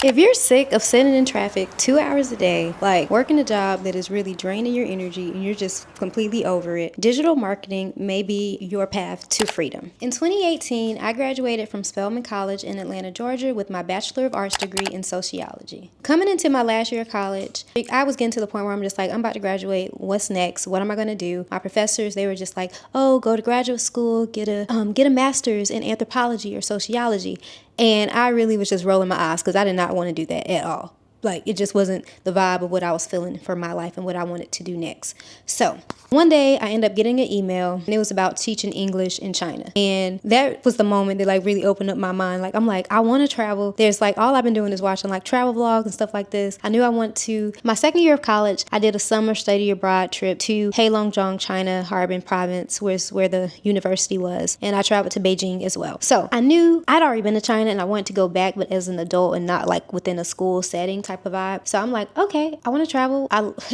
If you're sick of sitting in traffic 2 hours a day, like working a job that is really draining your energy and you're just completely over it, digital marketing may be your path to freedom. In 2018, I graduated from Spelman College in Atlanta, Georgia with my Bachelor of Arts degree in sociology. Coming into my last year of college, I was getting to the point where I'm just like, I'm about to graduate. What's next? What am I going to do? My professors, they were just like, oh, go to graduate school, get a master's in anthropology or sociology. And I really was just rolling my eyes because I did not want to do that at all. Like, it just wasn't the vibe of what I was feeling for my life and what I wanted to do next. So one day I ended up getting an email and it was about teaching English in China. And that was the moment that like really opened up my mind. Like, I'm like, I want to travel. There's like, all I've been doing is watching like travel vlogs and stuff like this. I knew I want to. My second year of college, I did a summer study abroad trip to Heilongjiang, China, Harbin province, where the university was. And I traveled to Beijing as well. So I knew I'd already been to China and I wanted to go back, but as an adult and not like within a school setting type of vibe. So I'm like, okay, I want to travel.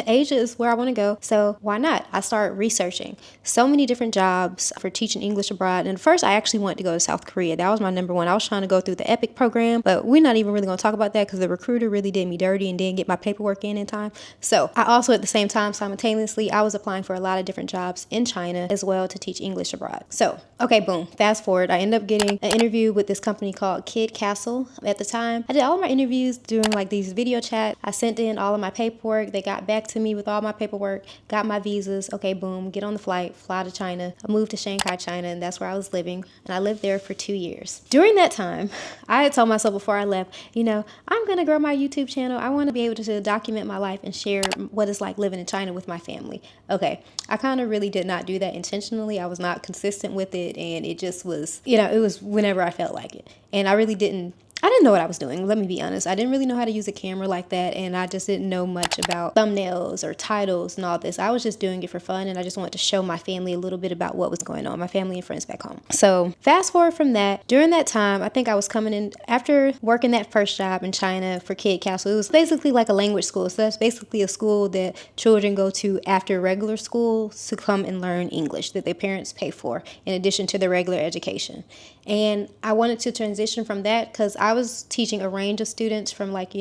Asia is where I want to go. So why not? I started researching so many different jobs for teaching English abroad. And first, I actually wanted to go to South Korea. That was my number one. I was trying to go through the EPIC program, but we're not even really going to talk about that because the recruiter really did me dirty and didn't get my paperwork in time. So I also, at the same time, simultaneously, I was applying for a lot of different jobs in China as well to teach English abroad. So, okay, boom, fast forward. I ended up getting an interview with this company called Kid Castle. At the time, I did all of my interviews during like these video chats. I sent in all of my paperwork. They got back to me with all my paperwork, got my visas. Okay, boom, get on the flight, fly to China. I moved to Shanghai, China, and that's where I was living. And I lived there for 2 years. During that time, I had told myself before I left, I'm going to grow my YouTube channel. I want to be able to document my life and share what it's like living in China with my family. Okay, I kind of really did not do that intentionally. I was not consistent with it, and it just was, it was whenever I felt like it. And I didn't know what I was doing. Let me be honest. I didn't really know how to use a camera like that, and I just didn't know much about thumbnails or titles and all this. I was just doing it for fun, and I just wanted to show my family a little bit about what was going on, my family and friends back home. So fast forward from that, during that time, I think I was coming in after working that first job in China for Kid Castle. It was basically like a language school. So that's basically a school that children go to after regular school to come and learn English that their parents pay for in addition to their regular education. And I wanted to transition from that because I was teaching a range of students from like,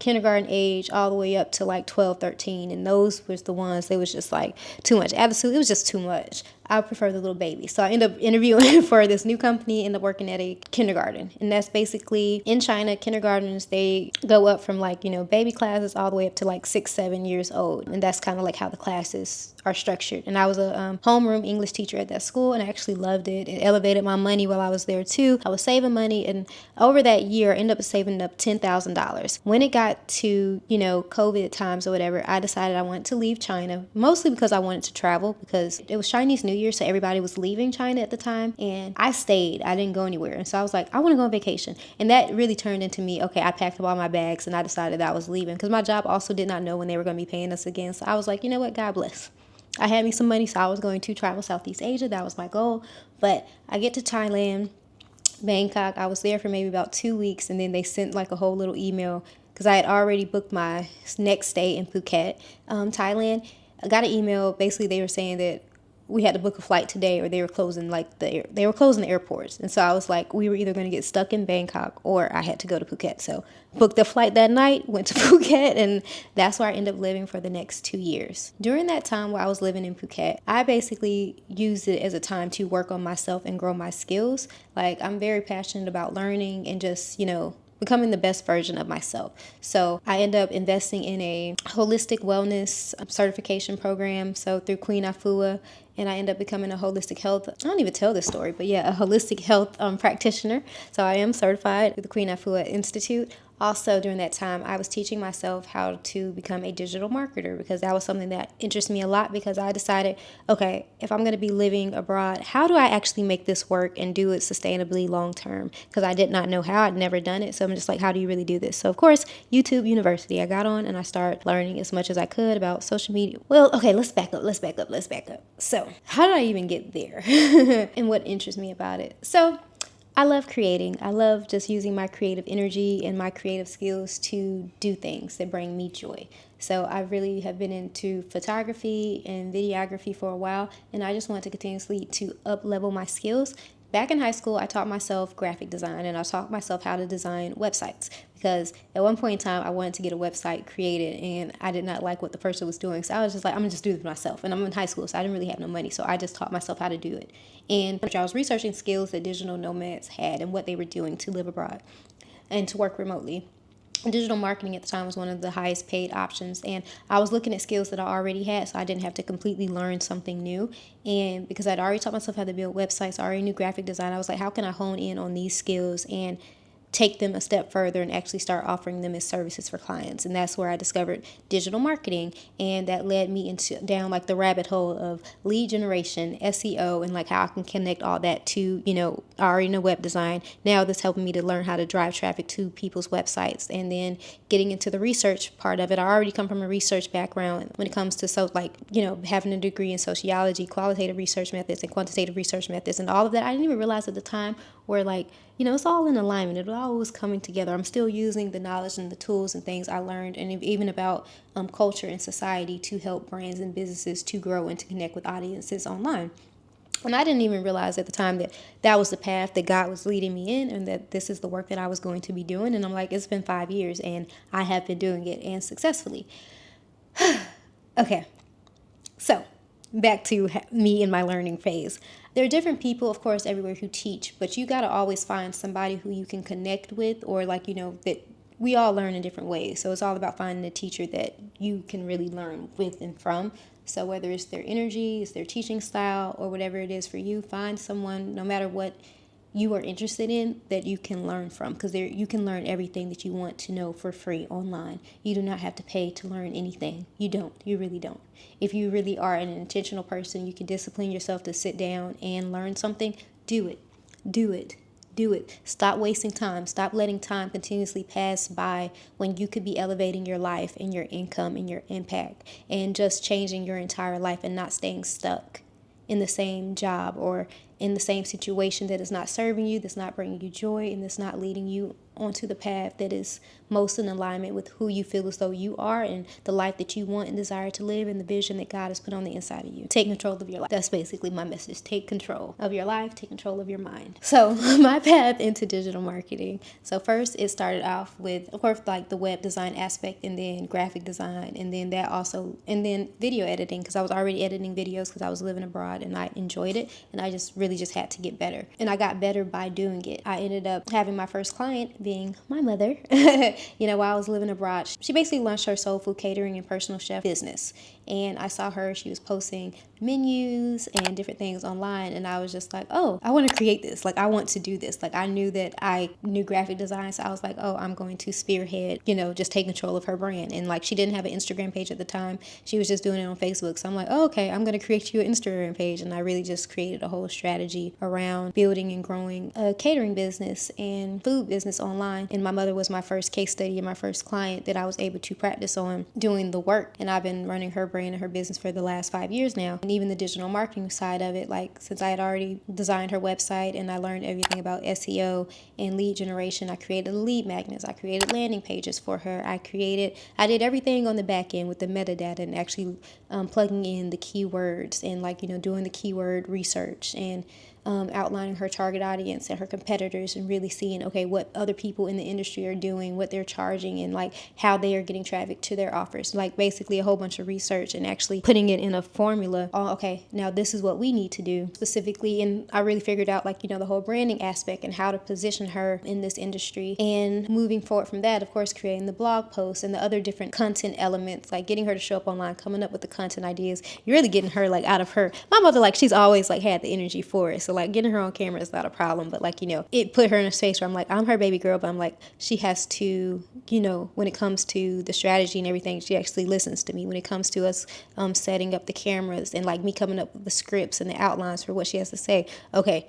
kindergarten age all the way up to like 12, 13. And those was the ones that was just like too much attitude. It was just too much. I prefer the little baby. So I ended up interviewing for this new company, ended up working at a kindergarten. And that's basically in China, kindergartens, they go up from like, baby classes all the way up to like 6, 7 years old. And that's kind of like how the classes are structured. And I was a homeroom English teacher at that school, and I actually loved it. It elevated my money while I was there too. I was saving money, and over that year, I ended up saving up $10,000. When it got to, COVID times or whatever, I decided I wanted to leave China, mostly because I wanted to travel because it was Chinese New Year, so everybody was leaving China at the time, and I stayed. I didn't go anywhere. And so I was like, I want to go on vacation. And that really turned into me, okay, I packed up all my bags and I decided that I was leaving because my job also did not know when they were going to be paying us again. So I was like, you know what, God bless. I had me some money, so I was going to travel Southeast Asia. That was my goal. But I get to Thailand, Bangkok. I was there for maybe about 2 weeks, and then they sent like a whole little email because I had already booked my next stay in Phuket, Thailand. I got an email. Basically, they were saying that we had to book a flight today, or they were closing the airports. And so I was like, we were either going to get stuck in Bangkok or I had to go to Phuket. So booked the flight that night, went to Phuket, and that's where I ended up living for the next 2 years. During that time while I was living in Phuket, I basically used it as a time to work on myself and grow my skills. Like, I'm very passionate about learning and just, becoming the best version of myself. So I ended up investing in a holistic wellness certification program. So through Queen Afua, and I ended up becoming a holistic health, I don't even tell this story, but yeah, a holistic health practitioner. So I am certified with the Queen Afua Institute. Also, during that time, I was teaching myself how to become a digital marketer because that was something that interests me a lot because I decided, okay, if I'm going to be living abroad, how do I actually make this work and do it sustainably long term? Because I did not know how. I'd never done it. So I'm just like, how do you really do this? So, of course, YouTube University. I got on and I started learning as much as I could about social media. Well, okay, let's back up. So, how did I even get there? And what interests me about it? So, I love creating. I love just using my creative energy and my creative skills to do things that bring me joy. So I really have been into photography and videography for a while, and I just want to continuously to up level my skills back in high school, I taught myself graphic design, and I taught myself how to design websites, because at one point in time I wanted to get a website created and I did not like what the person was doing. So I was just like, I'm gonna just do this myself. And I'm in high school, so I didn't really have no money. So I just taught myself how to do it. And I was researching skills that digital nomads had and what they were doing to live abroad and to work remotely. Digital marketing at the time was one of the highest paid options, and I was looking at skills that I already had, so I didn't have to completely learn something new. And because I'd already taught myself how to build websites, I already knew graphic design, I was like, how can I hone in on these skills and take them a step further and actually start offering them as services for clients? And that's where I discovered digital marketing, and that led me into down like the rabbit hole of lead generation, SEO, and like how I can connect all that to, I already know web design. Now this helping me to learn how to drive traffic to people's websites, and then getting into the research part of it. I already come from a research background when it comes to having a degree in sociology, qualitative research methods and quantitative research methods, and all of that. I didn't even realize at the time where it's all in alignment. It all was coming together. I'm still using the knowledge and the tools and things I learned, and even about culture and society, to help brands and businesses to grow and to connect with audiences online. And I didn't even realize at the time that that was the path that God was leading me in, and that this is the work that I was going to be doing. And I'm like, it's been 5 years and I have been doing it, and successfully. Okay, so back to me in my learning phase. There are different people, of course, everywhere who teach, but you got to always find somebody who you can connect with, or that we all learn in different ways. So it's all about finding a teacher that you can really learn with and from. So whether it's their energy, it's their teaching style, or whatever it is for you, find someone, no matter what you are interested in, that you can learn from, because you can learn everything that you want to know for free online. You do not have to pay to learn anything. You don't. You really don't. If you really are an intentional person, you can discipline yourself to sit down and learn something. Do it. Do it. Do it. Stop wasting time. Stop letting time continuously pass by when you could be elevating your life and your income and your impact, and just changing your entire life and not staying stuck in the same job or in the same situation that is not serving you, that's not bringing you joy, and that's not leading you onto the path that is most in alignment with who you feel as though you are, and the life that you want and desire to live, and the vision that God has put on the inside of you. Take control of your life. That's basically my message. Take control of your life. Take control of your mind. So my path into digital marketing. So first it started off with, of course, like the web design aspect, and then graphic design, and then and then video editing, because I was already editing videos because I was living abroad and I enjoyed it, and I just really just had to get better. And I got better by doing it. I ended up having my first client being my mother, while I was living abroad. She basically launched her soul food catering and personal chef business. And I saw her, she was posting menus and different things online, and I was just like, oh, I want to create this. Like, I want to do this. Like, I knew that I knew graphic design, so I was like, oh, I'm going to spearhead, just take control of her brand. And like, she didn't have an Instagram page at the time. She was just doing it on Facebook. So I'm like, oh, okay, I'm going to create you an Instagram page. And I really just created a whole strategy around building and growing a catering business and food business online. And my mother was my first case study and my first client that I was able to practice on doing the work. And I've been running her brand and her business for the last 5 years now. And even the digital marketing side of it, like, since I had already designed her website and I learned everything about SEO and lead generation, I created lead magnets, I created landing pages for her, I did everything on the back end with the metadata, and actually plugging in the keywords, and doing the keyword research, and outlining her target audience and her competitors, and really seeing, okay, what other people in the industry are doing, what they're charging, and like how they are getting traffic to their offers. Like, basically a whole bunch of research, and actually putting it in a formula. Oh, okay, now this is what we need to do specifically. And I really figured out the whole branding aspect and how to position her in this industry. And moving forward from that, of course, creating the blog posts and the other different content elements, like getting her to show up online, coming up with the content ideas. You're really getting her out of her. My mother, she's always had the energy for it. So getting her on camera is not a problem, but it put her in a space where I'm like, I'm her baby girl, but I'm like, she has to, when it comes to the strategy and everything, she actually listens to me. When it comes to us setting up the cameras and me coming up with the scripts and the outlines for what she has to say, okay,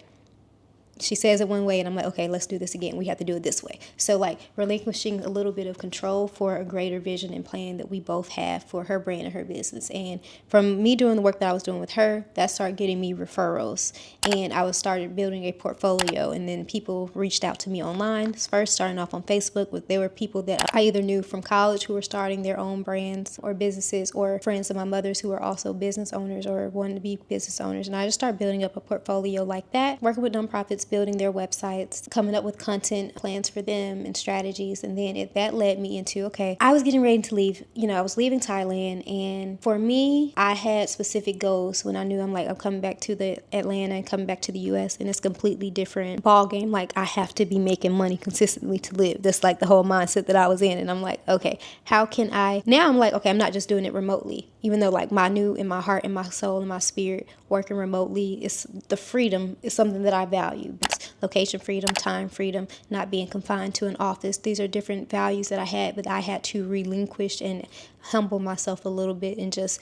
she says it one way and I'm like, okay, let's do this again. We have to do it this way. So like relinquishing a little bit of control for a greater vision and plan that we both have for her brand and her business. And from me doing the work that I was doing with her, that started getting me referrals. And I was started building a portfolio, and then people reached out to me online. First starting off on Facebook, there were people that I either knew from college who were starting their own brands or businesses, or friends of my mother's who are also business owners or wanted to be business owners. And I just started building up a portfolio like that, working with nonprofits, building their websites, coming up with content plans for them and strategies. And then that led me into, okay, I was getting ready to leave. I was leaving Thailand, and for me, I had specific goals when I knew I'm coming back to the Atlanta and coming back to the US, and it's a completely different ball game. Like, I have to be making money consistently to live. That's like the whole mindset that I was in. And I'm like, okay, how can I now? I'm like, okay, I'm not just doing it remotely, even though like my new in my heart and my soul and my spirit, working remotely is the freedom is something that I value. It's location freedom, time freedom, not being confined to an office. These are different values that I had, but I had to relinquish and humble myself a little bit and just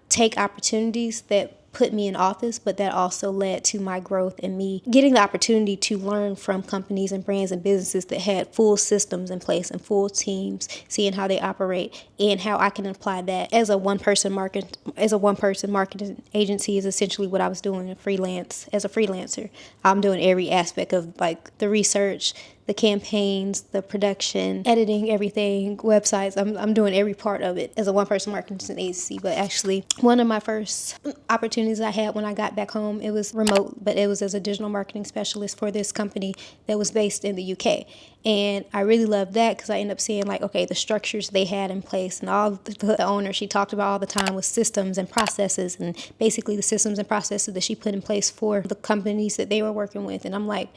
take opportunities that put me in office, but that also led to my growth and me getting the opportunity to learn from companies and brands and businesses that had full systems in place and full teams, seeing how they operate and how I can apply that as a one-person marketing agency is essentially what I was doing as a freelancer. I'm doing every aspect of like the research, the campaigns, the production, editing, everything, websites. I'm doing every part of it as a one-person marketing agency. But actually, one of my first opportunities I had when I got back home, it was remote, but it was as a digital marketing specialist for this company that was based in the UK. And I really loved that because I ended up seeing like, okay, the structures they had in place, and all the owner she talked about all the time was systems and processes, and basically the systems and processes that she put in place for the companies that they were working with. And I'm like,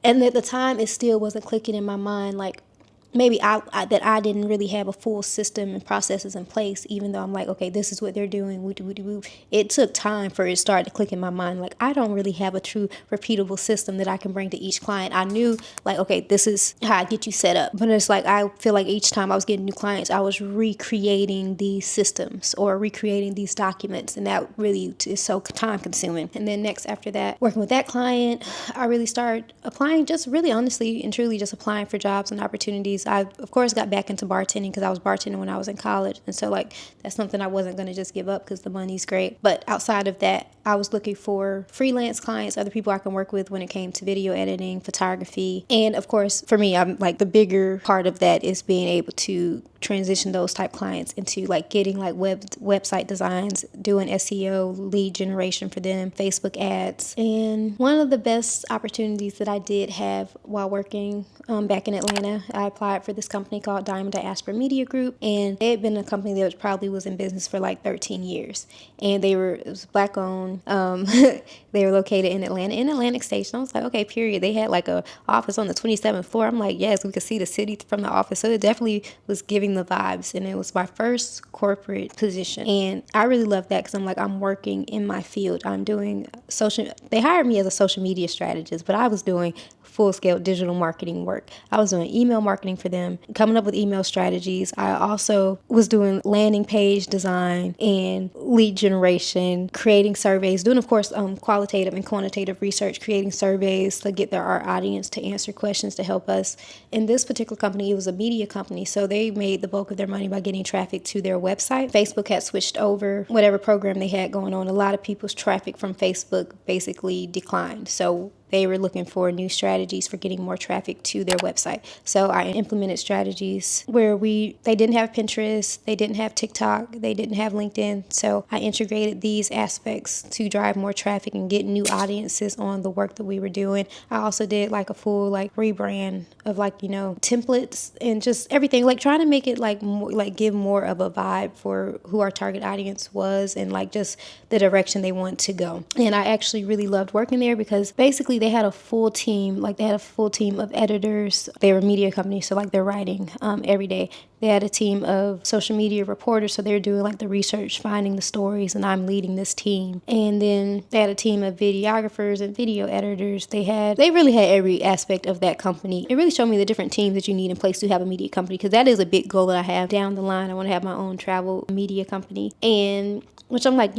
and at the time, it still wasn't clicking in my mind, like maybe that I didn't really have a full system and processes in place, even though I'm like, okay, this is what they're doing. It took time for it to start to click in my mind. Like, I don't really have a true repeatable system that I can bring to each client. I knew like, okay, this is how I get you set up. But it's like, I feel like each time I was getting new clients, I was recreating these systems or recreating these documents. And that really is so time consuming. And then next after that, working with that client, I really started applying, just really honestly and truly just applying for jobs and opportunities. I, of course, got back into bartending because I was bartending when I was in college. And so, like, that's something I wasn't going to just give up because the money's great. But outside of that, I was looking for freelance clients, other people I can work with when it came to video editing, photography. And, of course, for me, I'm like the bigger part of that is being able to transition those type clients into like getting like website designs, doing SEO, lead generation for them, Facebook ads. And one of the best opportunities that I did have while working back in Atlanta, I applied for this company called Diamond Diaspora Media Group, and they had been a company that probably was in business for like 13 years, and it was Black owned. They were located in Atlanta, in Atlantic Station. I was like, okay, period. They had like a office on the 27th floor. I'm like, yes, we could see the city from the office. So it definitely was giving the vibes, and it was my first corporate position, and I really loved that because I'm like, I'm working in my field. I'm doing they hired me as a social media strategist, but I was doing full-scale digital marketing work. I was doing email marketing for them, coming up with email strategies. I also was doing landing page design and lead generation, creating surveys, doing, of course, qualitative and quantitative research, creating surveys to get our audience to answer questions to help us. In this particular company, it was a media company, so they made the bulk of their money by getting traffic to their website. Facebook had switched over whatever program they had going on. A lot of people's traffic from Facebook basically declined. So they were looking for new strategies for getting more traffic to their website. So I implemented strategies where they didn't have Pinterest, they didn't have TikTok, they didn't have LinkedIn. So I integrated these aspects to drive more traffic and get new audiences on the work that we were doing. I also did like a full like rebrand of like, templates and just everything, like trying to make it like more, like give more of a vibe for who our target audience was and like just the direction they want to go. And I actually really loved working there because basically they had a full team, of editors. They were a media company, so like they're writing every day. They had a team of social media reporters, so they're doing like the research, finding the stories, and I'm leading this team. And then they had a team of videographers and video editors. They really had every aspect of that company. It really showed me the different teams that you need in place to have a media company, because that is a big goal that I have down the line. I want to have my own travel media company, and which I'm like,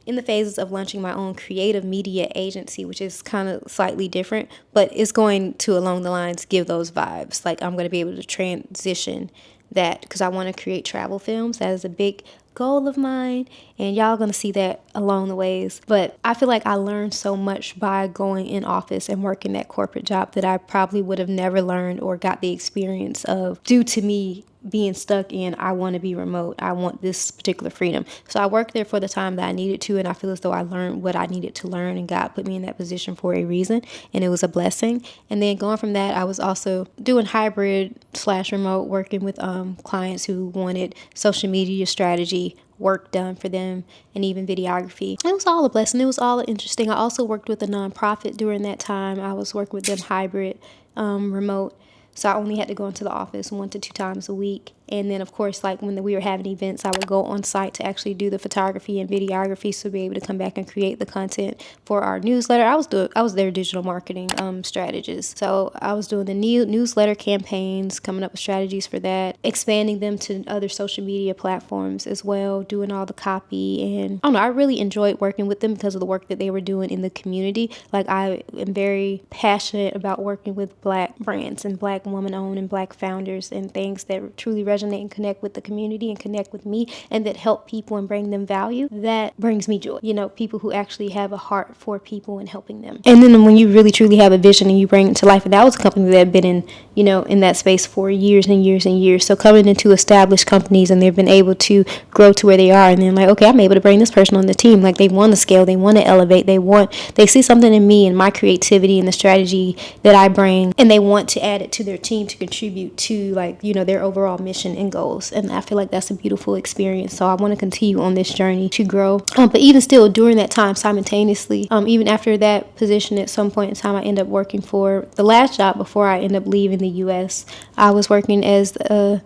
in the phases of launching my own creative media agency, which is kind of slightly different, but it's going to, along the lines, give those vibes. Like, I'm going to be able to transition that because I want to create travel films. That is a big goal of mine, and y'all gonna see that along the ways. But I feel like I learned so much by going in office and working that corporate job that I probably would have never learned or got the experience of due to me being stuck in, I want to be remote, I want this particular freedom. So I worked there for the time that I needed to, and I feel as though I learned what I needed to learn, and God put me in that position for a reason, and it was a blessing. And then going from that, I was also doing hybrid / remote, working with clients who wanted social media strategy work done for them, and even videography. It was all a blessing. It was all interesting. I also worked with a nonprofit during that time. I was working with them hybrid, remote. So I only had to go into the office 1 to 2 times a week. And then, of course, like when we were having events, I would go on site to actually do the photography and videography, so be able to come back and create the content for our newsletter. I was their digital marketing strategist. So I was doing the newsletter campaigns, coming up with strategies for that, expanding them to other social media platforms as well, doing all the copy. And I don't know, I really enjoyed working with them because of the work that they were doing in the community. Like, I am very passionate about working with Black brands and Black woman-owned and Black founders, and things that truly resonate and connect with the community and connect with me, and that help people and bring them value. That brings me joy. People who actually have a heart for people and helping them. And then when you really truly have a vision and you bring it to life, and that was a company that had been in, in that space for years and years and years. So coming into established companies, and they've been able to grow to where they are, and then like, okay, I'm able to bring this person on the team. Like, they want to scale, they want to elevate, they see something in me and my creativity and the strategy that I bring, and they want to add it to their team to contribute to, like, their overall mission and goals. And I feel like that's a beautiful experience. So I want to continue on this journey to grow. But even still, during that time, simultaneously, even after that position, at some point in time, I ended up working for the last job before I ended up leaving the U.S. I was working as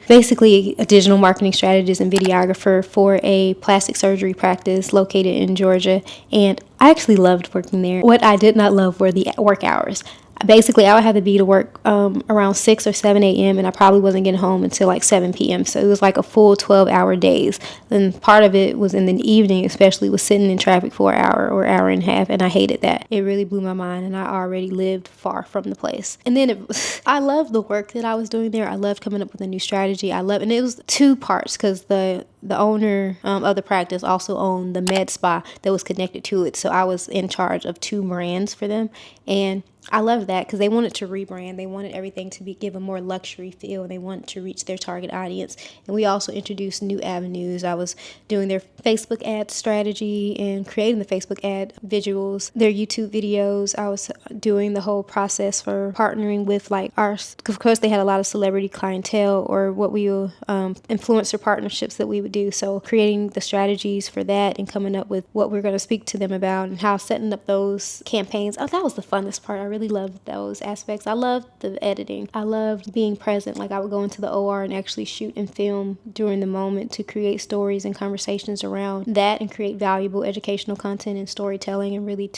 basically a digital marketing strategist and videographer for a plastic surgery practice located in Georgia. And I actually loved working there. What I did not love were the work hours. Basically, I would have to be to work around 6 or 7 a.m. and I probably wasn't getting home until like 7 p.m. So it was like a full 12-hour days. And part of it was in the evening, especially, was sitting in traffic for an hour or hour and a half. And I hated that. It really blew my mind, and I already lived far from the place. And then I loved the work that I was doing there. I loved coming up with a new strategy. And it was 2 parts, because the owner of the practice also owned the med spa that was connected to it. So I was in charge of 2 brands for them. And I loved that because they wanted to rebrand. They wanted everything to give a more luxury feel. They wanted to reach their target audience. And we also introduced new avenues. I was doing their Facebook ad strategy and creating the Facebook ad visuals, their YouTube videos. I was doing the whole process for partnering with of course, they had a lot of celebrity clientele, or what we will influencer partnerships that we would do. So creating the strategies for that and coming up with what we're going to speak to them about, and how setting up those campaigns. Oh, that was the funnest part. I really loved those aspects. I loved the editing. I loved being present. Like, I would go into the OR and actually shoot and film during the moment to create stories and conversations around that, and create valuable educational content and storytelling, and really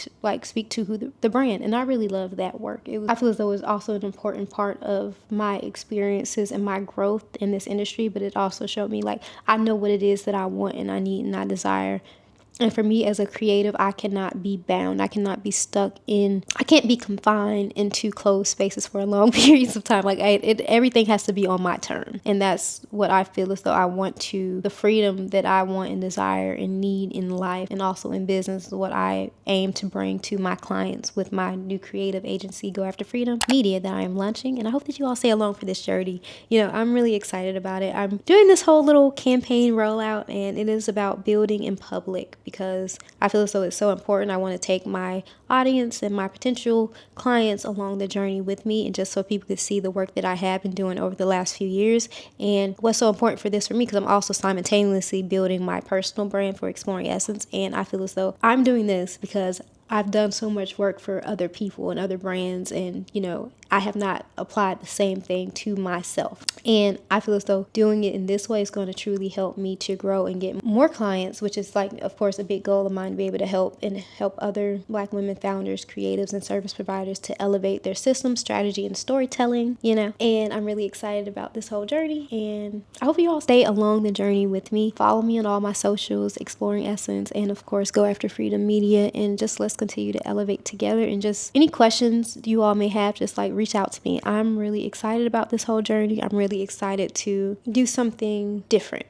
speak to the brand. And I really loved that work. I feel as though it was also an important part of my experiences and my growth in this industry, but it also showed me, like, I know what it is that I want and I need and I desire. And for me as a creative, I cannot be bound. I cannot be I can't be confined into closed spaces for long periods of time. Like, everything has to be on my term. And that's what I feel as though I want the freedom that I want and desire and need in life, and also in business, is what I aim to bring to my clients with my new creative agency, Go After Freedom Media, that I am launching. And I hope that you all stay along for this journey. I'm really excited about it. I'm doing this whole little campaign rollout, and it is about building in public, because I feel as though it's so important. I want to take my audience and my potential clients along the journey with me, and just so people can see the work that I have been doing over the last few years. And what's so important for this for me, because I'm also simultaneously building my personal brand for Exploring Essence, and I feel as though I'm doing this because I've done so much work for other people and other brands, and I have not applied the same thing to myself. And I feel as though doing it in this way is going to truly help me to grow and get more clients, which is like, of course, a big goal of mine, to be able to help other Black women founders, creatives, and service providers to elevate their system, strategy, and storytelling, And I'm really excited about this whole journey. And I hope you all stay along the journey with me. Follow me on all my socials, Exploring Essence, and of course, Go After Freedom Media. And just let's continue to elevate together. And just any questions you all may have, just like reach out to me. I'm really excited about this whole journey. I'm really excited to do something different.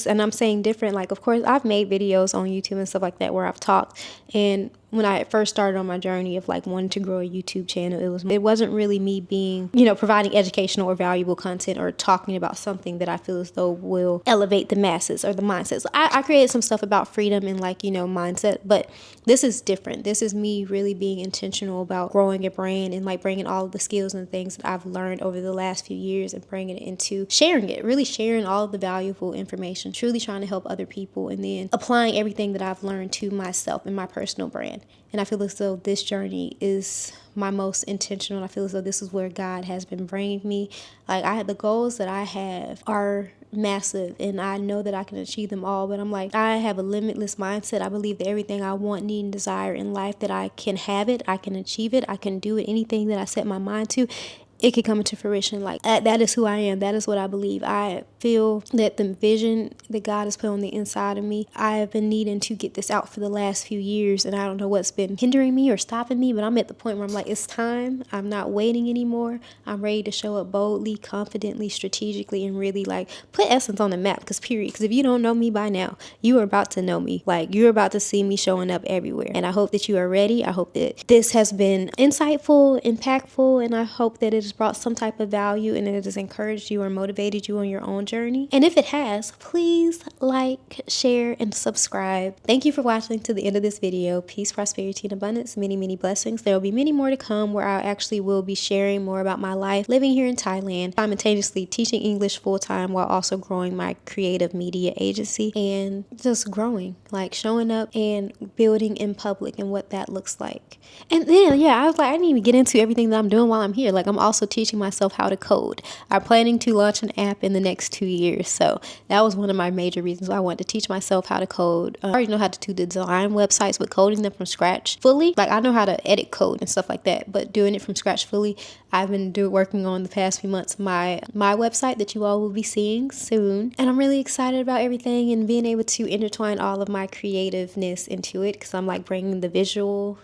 And I'm saying different, like, of course, I've made videos on YouTube and stuff like that where I've talked. And when I first started on my journey of like wanting to grow a YouTube channel, it wasn't really me being, providing educational or valuable content or talking about something that I feel as though will elevate the masses or the mindsets. I created some stuff about freedom and mindset, but this is different. This is me really being intentional about growing a brand and like bringing all of the skills and things that I've learned over the last few years and bringing it into really sharing all of the valuable information, truly trying to help other people, and then applying everything that I've learned to myself and my personal brand. And I feel as though this journey is my most intentional. I feel as though this is where God has been bringing me. Like, the goals that I have are massive, and I know that I can achieve them all, but I'm like, I have a limitless mindset. I believe that everything I want, need, and desire in life, that I can have it, I can achieve it, I can do it. Anything that I set my mind to, it could come into fruition. Like, that is who I am. That is what I believe. I feel that the vision that God has put on the inside of me, I have been needing to get this out for the last few years, and I don't know what's been hindering me or stopping me, but I'm at the point where I'm like, it's time. I'm not waiting anymore. I'm ready to show up boldly, confidently, strategically, and really like put Essence on the map. Because if you don't know me by now, you are about to know me. Like, you're about to see me showing up everywhere. And I hope that you are ready. I hope that this has been insightful, impactful, and I hope that it has brought some type of value and it has encouraged you or motivated you on your own journey. And if it has, please like, share, and subscribe. Thank you for watching to the end of this video. Peace, prosperity, and abundance. Many, many blessings. There will be many more to come where I actually will be sharing more about my life living here in Thailand, simultaneously teaching English full-time while also growing my creative media agency and just growing, like showing up and building in public and what that looks like. And then, I was like, I didn't even get into everything that I'm doing while I'm here. Like, I'm also teaching myself how to code. I'm planning to launch an app in the next 2 years. So that was one of my major reasons why I wanted to teach myself how to code. I already know how to do design websites, but coding them from scratch fully, like I know how to edit code and stuff like that, but doing it from scratch fully, I've been working on the past few months my website that you all will be seeing soon. And I'm really excited about everything and being able to intertwine all of my creativeness into it, because I'm like bringing the video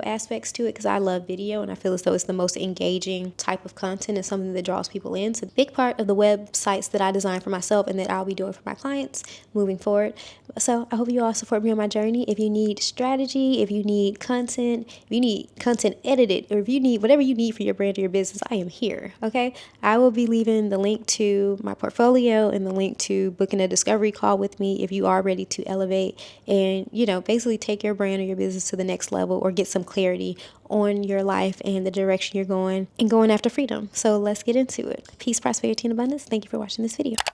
aspects to it, because I love video and I feel as though it's the most engaging type of content and something that draws people in. So a big part of the websites that I design for myself and that I'll be doing for my clients moving forward. So I hope you all support me on my journey. If you need strategy, if you need content, if you need content edited, or if you need whatever you need for your brand or your business, I am here. Okay. I will be leaving the link to my portfolio and the link to booking a discovery call with me if you are ready to elevate and, basically take your brand or your business to the next level or get some clarity on your life and the direction you're going and going after freedom. So let's get into it. Peace, prosperity, and abundance. Thank you for watching this video.